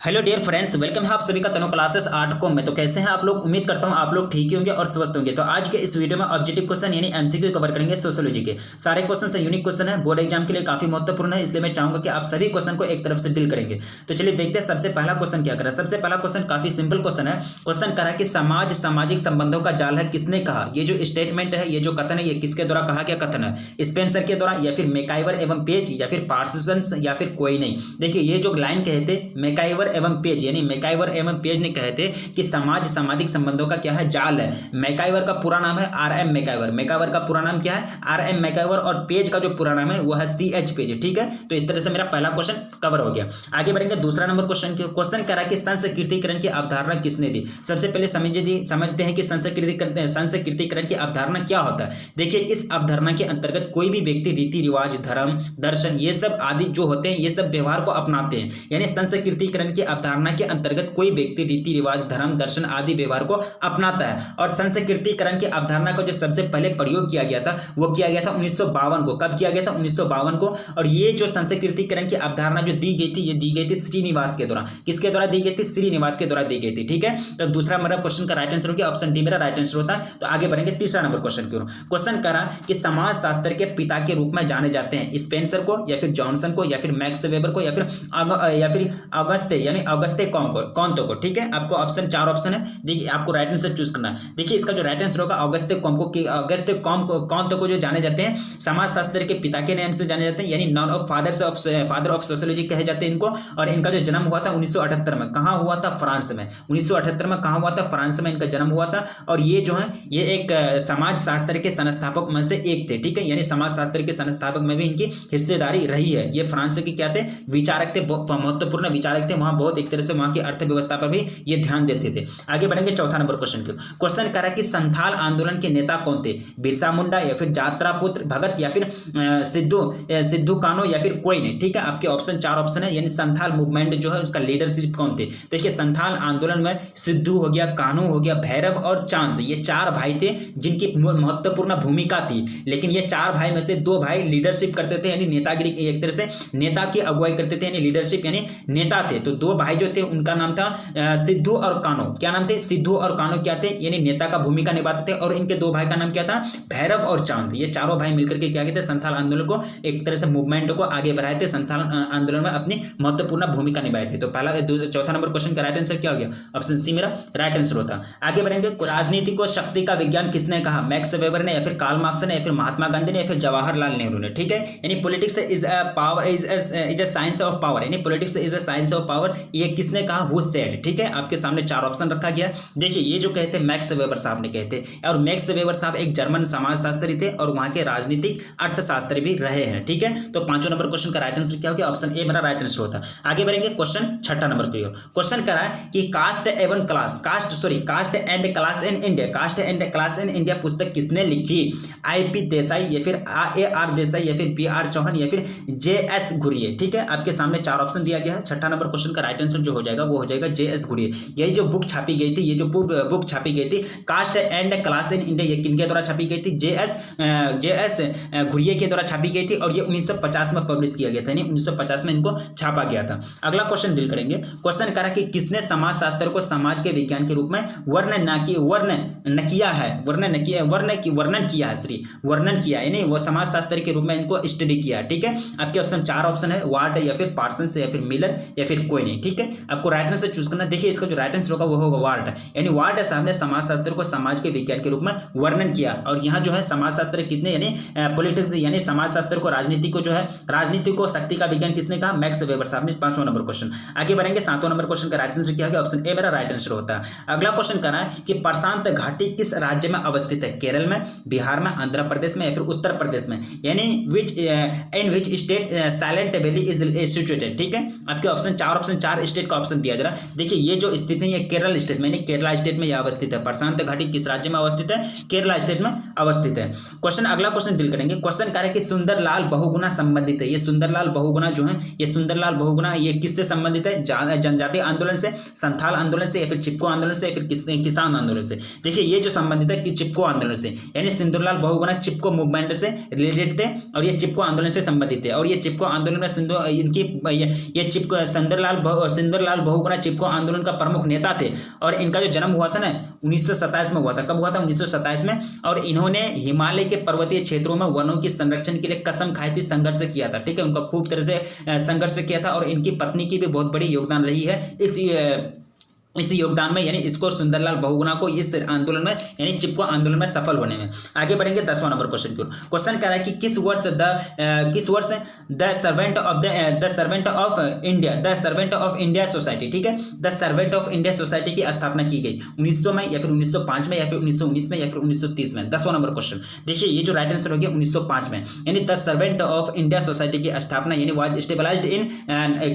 Hello dear friends, welcome है आप सभी का तनु क्लासेस 8 को में। तो कैसे हैं आप लोग? उम्मीद करता हूं आप लोग ठीक ही होंगे और स्वस्थ होंगे। तो आज के इस वीडियो में ऑब्जेक्टिव क्वेश्चन यानी एमसीक्यू कवर करेंगे सोशियोलॉजी के। सारे क्वेश्चन से यूनिक क्वेश्चन है, बोर्ड एग्जाम के लिए काफी महत्वपूर्ण है, इसलिए मैं चाहूंगा कि आप सभी क्वेश्चन को एक तरफ से डील करेंगे। तो चलिए देखते हैं सबसे पहला क्वेश्चन क्या करा। सबसे पहला क्वेश्चन काफी सिंपल क्वेश्चन है। क्वेश्चन करा कि समाज सामाजिक संबंधों का जाल है, किसने कहा? ये जो स्टेटमेंट है, ये जो कथन है, ये किसके द्वारा कहा गया कथन है? स्पेंसर के द्वारा, या फिर मैकाइवर एवं पेज, या फिर पार्सन्स, या फिर कोई नहीं। देखिए ये जो लाइन कहे थे मैकाइवर एवं पेज, यानी मैकाइवर एवं पेज ने कहे थे कि समाज सामाजिक संबंधों का क्या है? जाल है। मैकाइवर का पूरा नाम है आर.एम. मैकाइवर। मैकाइवर का पूरा नाम क्या है? आर.एम. मैकाइवर। और पेज का जो पूरा नाम है वो है C.H. पेज। ठीक है, तो इस तरह से मेरा पहला क्वेश्चन कवर हो गया। आगे बढ़ेंगे दूसरा नंबर क्वेश्चन। क्वेश्चन करा कि संस्कृतिकरण की अवधारणा किसने दी? सबसे पहले समझते हैं कि संस्कृतिकरण की अवधारणा क्या होता है। देखिए इस अवधारणा के अंतर्गत कोई भी व्यक्ति रीति रिवाज, धर्म, दर्शन, ये सब आदि जो होते हैं, ये सब व्यवहार को अपनाते हैं। यानी संस्कृतिकरण की अवधारणा के अंतर्गत कोई व्यक्ति रीति रिवाज, धर्म, दर्शन आदि व्यवहार को अपनाता है। और संस्कृतिकरण की अवधारणा को जो सबसे पहले प्रयोग किया गया था वो किया गया था 1952 को। कब किया गया था? 1952 को। और ये जो संस्कृतिकरण की अवधारणा जो दी गई थी, ये दी गई थी श्रीनिवास के द्वारा। किसके द्वारा दी गई थी? श्रीनिवास के द्वारा दी गई थी। ठीक है, तो दूसरा मेरा क्वेश्चन का राइट आंसर हो गया, ऑप्शन डी मेरा राइट आंसर होता है। तो आगे बढ़ेंगे तीसरा नंबर क्वेश्चन की ओर। क्वेश्चन करा कि समाज शास्त्र के पिता के रूप में जाने जाते हैं स्पेंसर को, या फिर जॉनसन को, या फिर मैक्स वेबर को, या फिर अगस्ते यानी अगस्ते कॉन्तो को। ठीक है, आपको ऑप्शन 4 ऑप्शन है। देखिए आपको राइट आंसर चूज करना है। देखिए इसका जो राइट आंसर होगा अगस्ते कॉन्तो को जो जाने जाते हैं समाज शास्त्र के पिता के नाम से जाने जाते हैं, यानी none of father of sociology कहे जाते हैं इनको। और इनका जो जन्म हुआ था 1978 में, कहाँ हुआ था? फ्रांस में। 1978 में कहाँ हुआ था? फ्रांस में इनका जन्म हुआ था। और ये जो है ये एक समाज शास्त्र के संस्थापक में से एक थे। ठीक है, यानी समाज शास्त्र के संस्थापक में भी इनकी हिस्सेदारी रही है। ये फ्रांस के क्या थे? विचारक थे, महत्वपूर्ण विचारक थे। वहां बहुत एक तरह से वहां की अर्थव्यवस्था पर भी ये ध्यान देते थे। आगे बढ़ेंगे चौथा नंबर क्वेश्चन की। क्वेश्चन करा कि संथाल आंदोलन के नेता कौन थे? बिरसा मुंडा, या फिर जात्रा पुत्र भगत, या फिर सिद्धू कानो, या फिर कोई नहीं। ठीक है, आपके ऑप्शन 4 ऑप्शन है। यानी संथाल मूवमेंट जो है उसका लीडरशिप कौन थे? देखिए संथाल आंदोलन में सिद्धू हो गया, कान्हू हो गया, भैरव और चांद, ये 4 भाई थे जिनकी महत्वपूर्ण भूमिका थी। लेकिन ये 4 भाई में से 2 भाई लीडरशिप करते थे, यानी नेतागिरी, एक तरह से नेता की अगुवाई करते थे, यानी लीडरशिप यानी नेता थे। तो 2 भाई जो थे उनका नाम था सिद्धू और कान्हू। क्या नाम थे? सिद्धू और कान्हू क्या थे? यानी नेता का भूमिका निभाते थे। और इनके 2 भाई का नाम क्या था? भैरव और चांद। ये चारों भाई मिलकर के क्या कहते हैं? संथाल आंदोलन को एक तरह से मूवमेंट को आगे बढ़ाए थे, संथाल आंदोलन में अपनी महत्वपूर्ण भूमिका निभाए थे। तो पहला चौथा नंबर क्वेश्चन का राइट आंसर क्या हो गया? ऑप्शन सी मेरा राइट आंसर होता। आगे बढ़ेंगे। राजनीति को शक्ति का विज्ञान किसने कहा? मैक्स वेबर ने, या फिर कार्ल मार्क्स ने, या फिर महात्मा गांधी ने, या फिर जवाहरलाल नेहरू ने। ठीक है, यानी politics is a power, is a science of power, यानी politics is a science of power. ये किसने कहा? Who said. ठीक है, आपके सामने 4 ऑप्शन रखा गया। देखिए ये जो कहते हैं मैक्स वेबर साहब ने कहते हैं, और मैक्स वेबर साहब एक जर्मन समाजशास्त्री थे और वहां के राजनीतिक अर्थशास्त्री भी रहे हैं। ठीक है, तो 5वां नंबर क्वेश्चन का राइट आंसर क्या हो गया? ऑप्शन ए मेरा राइट आंसर होता। आगे बढ़ेंगे क्वेश्चन 6 नंबर की ओर। क्वेश्चन करा है कि caste and class in India पुस्तक किसने लिखी? I.P. देसाई, या फिर A.R. देसाई, या फिर B.R. चौहान, या फिर J.S. घुरिये। ठीक है, आपके सामने 4 ऑप्शन दिया गया है। 6 नंबर क्वेश्चन का राइट आंसर जो हो जाएगा वो हो जाएगा J.S. घुरिये। यही जो बुक छापी गई थी, ये जो बुक छापी गई थी caste and class in India, ये किनके द्वारा छापी गई थी? J.S. घुरिये के द्वारा छापी गई थी। और ये 1950 में पब्लिश किया गया था, यानी 1950 में इनको छापा गया था। अगला क्वेश्चन डील करेंगे। क्वेश्चन करा कि किसने समाजशास्त्र को समाज के विज्ञान के रूप में वर्णन किया, यानी वो समाजशास्त्र के रूप में इनको स्टडी किया। ठीक है, आपके ऑप्शन 4 ऑप्शन है, वार्ड, या फिर पार्सन्स, या फिर मिलर, या फिर कोई नहीं। ठीक है, आपको राइट आंसर चूज करना। देखिए इसका जो राइट आंसर होगा वो होगा वार्ड, यानी वार्ड साहब ने समाजशास्त्र को समाज के विज्ञान के रूप में वर्णन किया। और यहाँ जो है समाजशास्त्र कितने, यानी पॉलिटिक्स यानी समाजशास्त्र को, राजनीति को जो है, राजनीति को शक्ति का विज्ञान किसने कहा? मैक्स वेबर साहब ने। 5वां नंबर क्वेश्चन। आगे बढ़ेंगे 7वां नंबर क्वेश्चन का राइट आंसर क्या होगा? ऑप्शन ए मेरा राइट आंसर होता है। अगला क्वेश्चन करा है कि प्रशांत घाटी किस राज्य में अवस्थित है? केरल में, बिहार में, आंध्र प्रदेश में, या फिर उत्तर प्रदेश में, यानी in which state Silent Valley is situated. ठीक है, आपके ऑप्शन 4 स्टेट का ऑप्शन दिया जरा। देखिए ये जो स्थित है ये केरल स्टेट में, यानी केरला स्टेट में यह अवस्थित है। प्रशांत घाटी किस राज्य में अवस्थित है? केरला स्टेट में अवस्थित है। क्वेश्चन अगला क्वेश्चन डील करेंगे। क्वेश्चन करें कि सुंदरलाल बहुगुणा संबंधित है। ये सुंदरलाल बहुगुणा जो है, ये सुंदरलाल बहुगुणा ये किससे संबंधित है? जनजातीय आंदोलन से, संथाल आंदोलन से, या फिर चिपको आंदोलन से, या फिर किसान आंदोलन से। देखिए ये जो संबंधित है कि चिपको आंदोलन से, यानी सुंदरलाल बहुगुणा चिपको मूवमेंट से रिलेटेड थे और ये चिपको आंदोलन से संबंधित थे। और ये चिपको आंदोलन में सुंदरलाल सुंदरलाल बहुगुणा चिपको आंदोलन का प्रमुख नेता थे और इनका जो जन्म हुआ था ना 1927 में हुआ था। कब हुआ था? 1927 में। और इन्होंने हिमालय के पर्वतीय क्षेत्रों में वनों की संरक्षण के लिए कसम खाई थी, संघर्ष किया था। ठीक है, उनका खूब तरह से संघर्ष किया था और इनकी पत्नी की भी बहुत बड़ी योगदान रही है इस योगदान में, यानी इसको सुंदरलाल बहुगुणा को इस आंदोलन में यानी चिपको आंदोलन में सफल होने में। आगे बढ़ेंगे 10वां नंबर क्वेश्चन की ओर। क्वेश्चन कह रहा है कि किस वर्ष the servant of India society, ठीक है, the servant of India society की स्थापना की गई? 1900 में या फिर 1905 में या फिर 1919 में या फिर 1930 में? 10वां नंबर क्वेश्चन देखिए, ये जो राइट आंसर हो गया 1905 में, यानी the servant of India society की स्थापना यानी वाज स्टेबलाइज्ड इन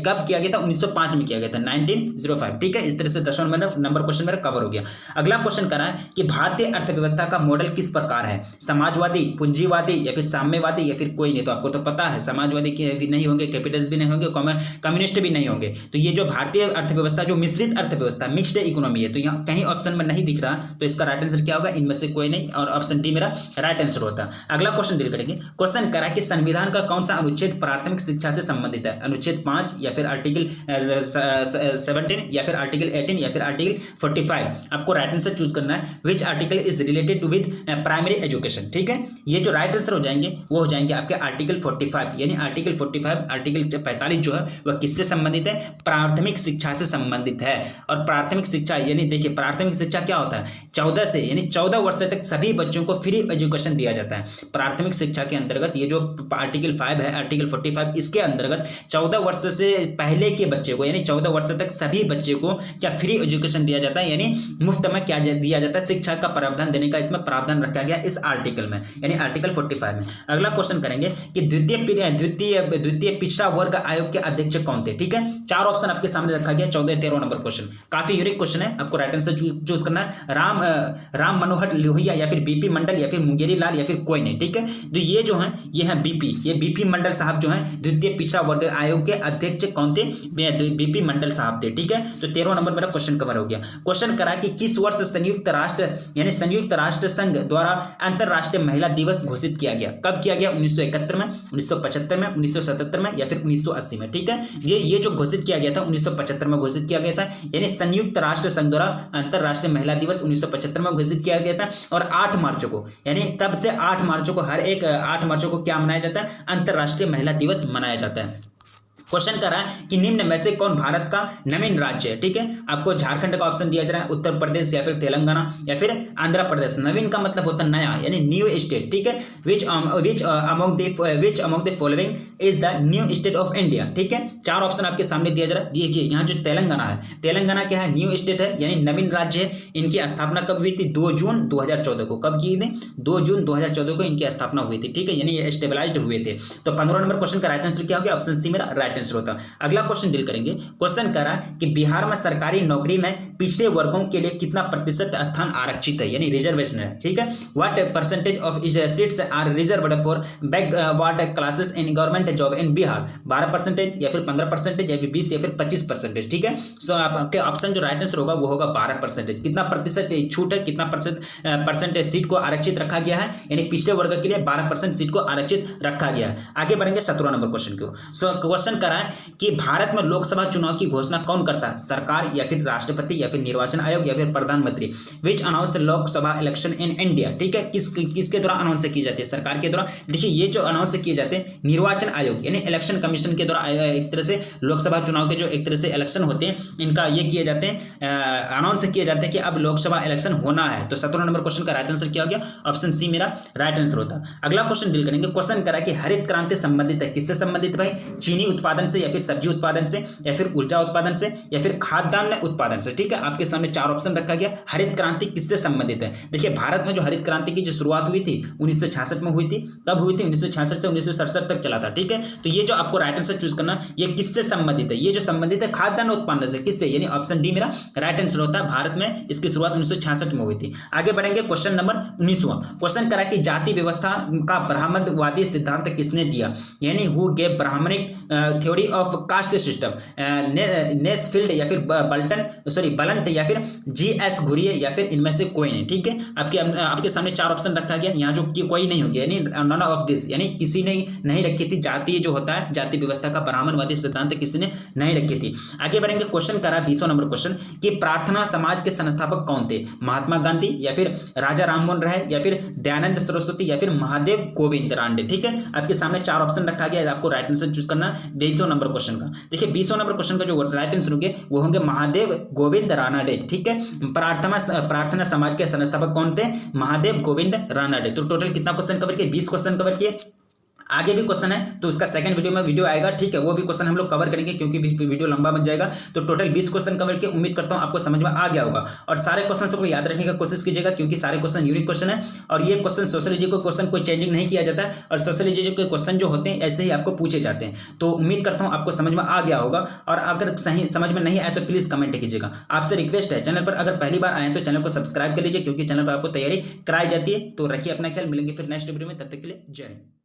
कब किया गया था? 1905 में किया गया था, 1905। ठीक है, इस तरह से 10वां नंबर क्वेश्चन मेरा कवर हो गया। अगला क्वेश्चन करा है कि भारतीय अर्थव्यवस्था का मॉडल किस प्रकार है? समाजवादी, पूंजीवादी या फिर साम्यवादी या फिर कोई नहीं? तो आपको तो पता है समाजवादी भी नहीं होंगे, कैपिटल्स भी नहीं होंगे, कम्युनिस्ट भी नहीं होंगे। तो ये जो भारतीय अर्थव्यवस्था जो मिश्रित अर्थव्यवस्था मिक्स्ड इकोनॉमी है, तो यहाँ कहीं ऑप्शन में नहीं दिख रहा, तो इसका राइट आंसर क्या होगा? इनमें से कोई नहीं, और ऑप्शन डी मेरा राइट आंसर होता। अगला क्वेश्चन डील करेंगे। क्वेश्चन करा कि संविधान का कौन सा अनुच्छेद प्राथमिक शिक्षा से संबंधित है? अनुच्छेद 5 या फिर आर्टिकल 17 या फिर आर्टिकल 18 या फिर आर्टिकल 45? आपको राइट आंसर चूज करना है। Which article is related to with primary education? ठीक है, ये जो राइट आंसर हो जाएंगे वो हो जाएंगे आपके आर्टिकल 45, यानी आर्टिकल 45 आर्टिकल 45 जो है वह किससे संबंधित है? प्राथमिक शिक्षा से संबंधित है। और प्राथमिक शिक्षा यानी देखिए, प्राथमिक शिक्षा क्या होता है? 14 से यानी 14 वर्ष तक सभी बच्चों को फ्री एजुकेशन दिया जाता है। प्राथमिक शिक्षा के अंतर्गत ये जो आर्टिकल 5 है, आर्टिकल 45, इसके अंतर्गत 14 वर्ष से पहले के बच्चे को यानी 14 वर्ष तक सभी बच्चे को क्या फ्री एजुकेशन दिया जाता है, यानी मुफ्त में क्या दिया जाता है? शिक्षा का प्रावधान देने का इसमें प्रावधान रखा गया इस आर्टिकल में, यानी आर्टिकल 45 में। अगला क्वेश्चन करेंगे कि द्वितीय पिछड़ा वर्ग आयोग के अध्यक्ष कौन थे? ठीक है, 4 ऑप्शन आपके सामने रखा गया। 14 13 नंबर क्वेश्चन काफी यूनिक क्वेश्चन है, आपको राइट आंसर चूज करना है। राम मनोहर लोहिया या फिर बीपी मंडल या फिर मुंगेरी लाल या फिर कोई नहीं। ठीक है, तो ये जो है ये है बीपी मंडल साहब जो है द्वितीय पिछड़ा वर्ग आयोग के अध्यक्ष कौन थे? बीपी मंडल साहब थे। ठीक है, तो 13 नंबर मेरा क्वेश्चन कवर हो गया। क्वेश्चन करा कि किस वर्ष संयुक्त राष्ट्र संघ द्वारा अंतरराष्ट्रीय महिला दिवस घोषित किया गया? कब किया गया? 1971 में, 1975 में, 1977 में या फिर 1980 में? ठीक है, ये जो घोषित किया गया था 1975 में घोषित किया गया था, यानी संयुक्त राष्ट्र संघ द्वारा अंतरराष्ट्रीय महिला दिवस 1975 में घोषित किया गया था। और 8 मार्च को, यानी तब से 8 मार्च को हर एक 8 मार्च को क्या मनाया जाता है? अंतरराष्ट्रीय महिला दिवस मनाया जाता है। क्वेश्चन कर रहा है कि निम्न में से कौन भारत का नवीन राज्य है? ठीक है, आपको झारखंड का ऑप्शन दिया जा रहा है, उत्तर प्रदेश या फिर तेलंगाना या फिर आंध्र प्रदेश। नवीन का मतलब होता है नया, यानी न्यू स्टेट। ठीक है, which among the following is the new state of India? ठीक है, 4 ऑप्शन आपके सामने दिया जा रहा है। देखिए यहाँ जो तेलंगाना है, तेलंगाना क्या है? न्यू स्टेट है, यानी नवीन राज्य है। इनकी स्थापना कब हुई थी? 2 जून 2014 को। कब की थी? 2 जून 2014 को इनकी स्थापना हुई थी। ठीक है, यानी ये स्टेबलाइज्ड हुए थे। तो 15 नंबर क्वेश्चन का राइट आंसर क्या हो गया? ऑप्शन सी मेरा राइट आंसर होता। अगला क्वेश्चन डील करेंगे। क्वेश्चन करा कि बिहार में सरकारी नौकरी में पिछड़े वर्गों के लिए कितना प्रतिशत स्थान आरक्षित है, यानी रिजर्वेशन है? ठीक है, what percentage of seats are reserved for backward classes in government job in Bihar? 12% या फिर 15% या फिर 20 या फिर 25%? ठीक है, सो आपके ऑप्शन जो राइट आंसर होगा वो होगा 12%। कितना प्रतिशत छूट है, कितना परसेंटेज सीट को आरक्षित रखा गया है, यानी पिछड़े वर्ग के लिए 12% सीट को आरक्षित रखा गया है। आगे बढ़ेंगे 17 नंबर क्वेश्चन की ओर। सो क्वेश्चन करा है कि भारत में लोकसभा चुनाव की घोषणा कौन करता है? सरकार या फिर राष्ट्रपति या फिर निर्वाचन आयोग या फिर प्रधानमंत्री? Which announce Lok Sabha election in India? ठीक है, किसके द्वारा अनाउंस की जाती है? सरकार के द्वारा। देखिए ये जो अनाउंस किए जाते हैं निर्वाचन आयोग यानी इलेक्शन कमीशन के द्वारा एक तरह से लोकसभा चुनाव के जो एक तरह से इलेक्शन होते हैं इनका ये किए जाते हैं, अनाउंस किए जाते हैं कि अब लोकसभा इलेक्शन होना है। तो 17 नंबर क्वेश्चन का राइट आंसर क्या हो गया? ऑप्शन सी मेरा राइट आंसर होता। अगला क्वेश्चन डील करेंगे। क्वेश्चन करा कि हरित क्रांति संबंधित है, किससे संबंधित भाई? चीनी उत्पादन से या फिर सब्जी उत्पादन से या फिर ऊर्जा उत्पादन से या फिर खाद्यान्न उत्पादन से? ठीक है, आपके सामने 4 ऑप्शन रखा गया। हरित क्रांति किससे संबंधित है? देखिए भारत में जो हरित क्रांति की जो शुरुआत हुई थी 1966 में हुई थी। कब हुई थी? 1966 से 1967 तक चला था। ठीक है, तो ये जो आपको राइट आंसर चूज करना ये किससे संबंधित है? ये जो संबंधित है खाद्यान्न उत्पादन से। किससे? यानी ऑप्शन डी मेरा राइट आंसर होता है। भारत में इसकी शुरुआत 1966 में हुई थी। आगे बढ़ेंगे क्वेश्चन नंबर 19वां। क्वेश्चन करा कि जाति व्यवस्था का ब्राह्मणवादी सिद्धांत किसने दिया? यानी who gave Brahmanic theory of caste system, नेसफील्ड या फिर बलंट या फिर जीएस घुरिये या फिर इनमें से कोई नहीं। ठीक है, आपके सामने 4 ऑप्शन रखा गया, यहाँ जो कि कोई नहीं हो गया, यानी नन ऑफ दिस, यानी किसी ने नहीं रखी थी। जातीय जो होता है, जाति व्यवस्था का ब्राह्मणवादी सिद्धांत किसी ने नहीं रखी थी। आगे बढ़ेंगे, क्वेश्चन करा 20वां नंबर क्वेश्चन कि प्रार्थना समाज के संस्थापक कौन थे? महात्मा गांधी या फिर राजा राममोहन राय या फिर दयानंद सरस्वती या फिर महादेव गोविंद रानडे। ठीक है, आपके सामने 4 ऑप्शन रखा गया है, आपको राइट आंसर चूज करना 20वां नंबर क्वेश्चन का। देखिए 20वां नंबर क्वेश्चन का जो राइट आंसर होंगे वो होंगे महादेव गोविंद रानडे। ठीक है, प्रार्थना समाज के संस्थापक कौन थे? महादेव गोविंद रानडे। तो टोटल कितना क्वेश्चन कवर किए? 20 क्वेश्चन कवर किए। आगे भी क्वेश्चन है तो उसका सेकंड वीडियो में वीडियो आएगा। ठीक है, वो भी क्वेश्चन हम लोग कवर करेंगे क्योंकि वीडियो लंबा बन जाएगा। तो टोटल 20 क्वेश्चन कवर किए, उम्मीद करता हूं आपको समझ में आ गया होगा। और सारे क्वेश्चन को याद रखने का कोशिश कीजिएगा क्योंकि सारे क्वेश्चन यूनिक क्वेश्चन है और ये क्वेश्चन सोशियोलॉजी को क्वेश्चन कोई चेंजिंग नहीं किया जाता है और सोशियोलॉजी के क्वेश्चन जो होते हैं ऐसे ही आपको पूछे जाते हैं। तो उम्मीद करता हूँ आपको समझ में आ गया होगा और अगर सही समझ में नहीं आया तो प्लीज कमेंट कीजिएगा। आपसे रिक्वेस्ट है, चैनल पर अगर पहली बार आए तो चैनल को सब्सक्राइब कर लीजिए क्योंकि चैनल पर आपको तैयारी कराई जाती है। तो रखिए अपना ख्याल, मिलेंगे फिर नेक्स्ट वीडियो में, तब तक के लिए जय हिंद।